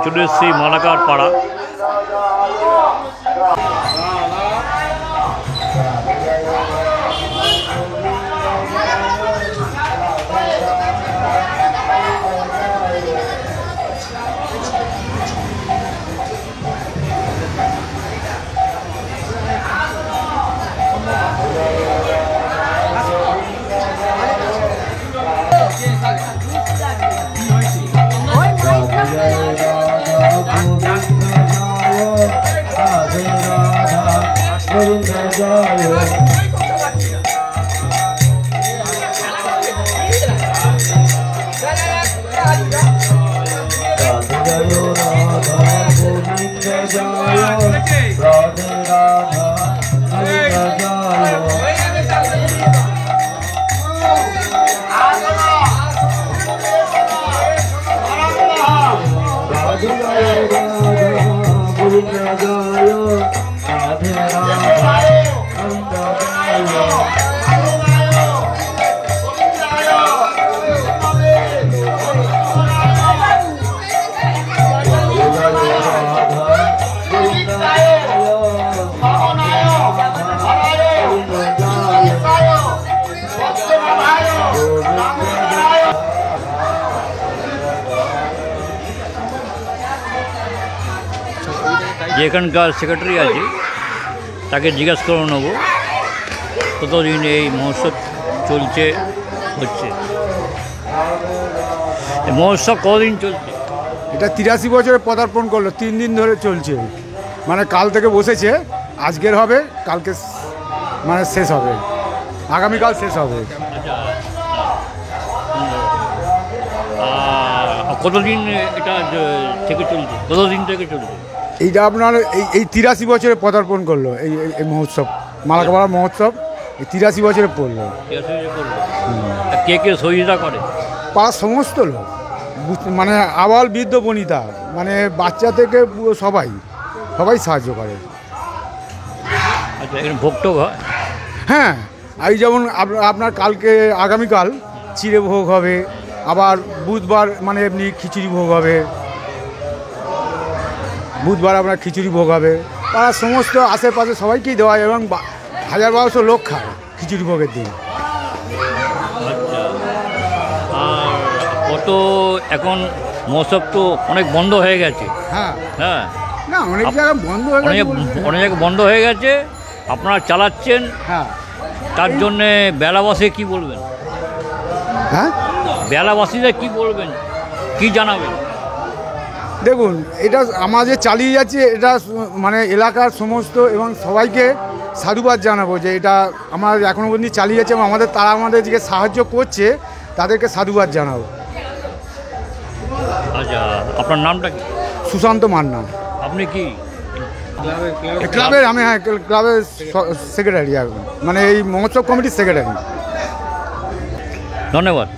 চলে এসেছি মালাকার পাড়া। যেখানকার সেক্রেটারি আছে তাকে জিজ্ঞাসা করে নেব কতদিন এই মহোৎসব চলছে হচ্ছে। মহোৎসব কতদিন চলছে? এটা 83 বছরে পদার্পণ করলো, 3 দিন ধরে চলছে। মানে কাল থেকে বসেছে, আজকের হবে, কালকে মানে শেষ হবে, আগামীকাল শেষ হবে। কতদিন এটা থেকে চলছে? কতদিন থেকে চলছে এইটা? আপনার এই 83 বছরে পদার্পণ করলো এই মহোৎসব, মালাকাপাড়া মহোৎসব এই 83 বছরে পড়লো। কে কে সহযোগিতা করে? পাড়ার সমস্ত লোক, মানে আবাল বৃদ্ধ বনিতা, মানে বাচ্চা থেকে পুরো সবাই সাহায্য করে। আচ্ছা, এখানে ভোগ টোগ হয়? হ্যাঁ, এই যেমন আপনার কালকে আগামীকাল চিড়ে ভোগ হবে, আবার বুধবার মানে এমনি খিচুড়ি ভোগ হবে, বুধবার আপনার খিচুড়ি ভোগ হবে। পাড়ার সমস্ত আশেপাশে সবাইকেই দেওয়া হয় এবং 1000-1200 লোক খায় খিচুড়ি ভোগের দিন। আচ্ছা, আর কত এখন মহোৎসব তো অনেক বন্ধ হয়ে গেছে। হ্যাঁ হ্যাঁ, না অনেক জায়গায় বন্ধ হয়ে গেছে, অনেক জায়গায় বন্ধ হয়ে গেছে, আপনারা চালাচ্ছেন। হ্যাঁ, তার জন্যে বেলাবাসে কি বলবেন? হ্যাঁ, বেলাবাসীদের কি বলবেন, কি জানাবেন? দেখুন, এটা আমাদের চালিয়ে যাচ্ছে, এটা মানে এলাকার সমস্ত এবং সবাইকে সাধুবাদ জানাবো যে এটা আমরা এখনও পর্যন্ত চালিয়ে যাচ্ছে এবং তারা আমাদের যে সাহায্য করছে তাদেরকে সাধুবাদ জানাবো। আচ্ছা, আপনার নামটা কি? সুশান্ত মান্না। আপনি কি ক্লাবের? আমি হ্যাঁ, ক্লাবের সেক্রেটারি, মানে এই মহোৎসব কমিটির সেক্রেটারি। ধন্যবাদ।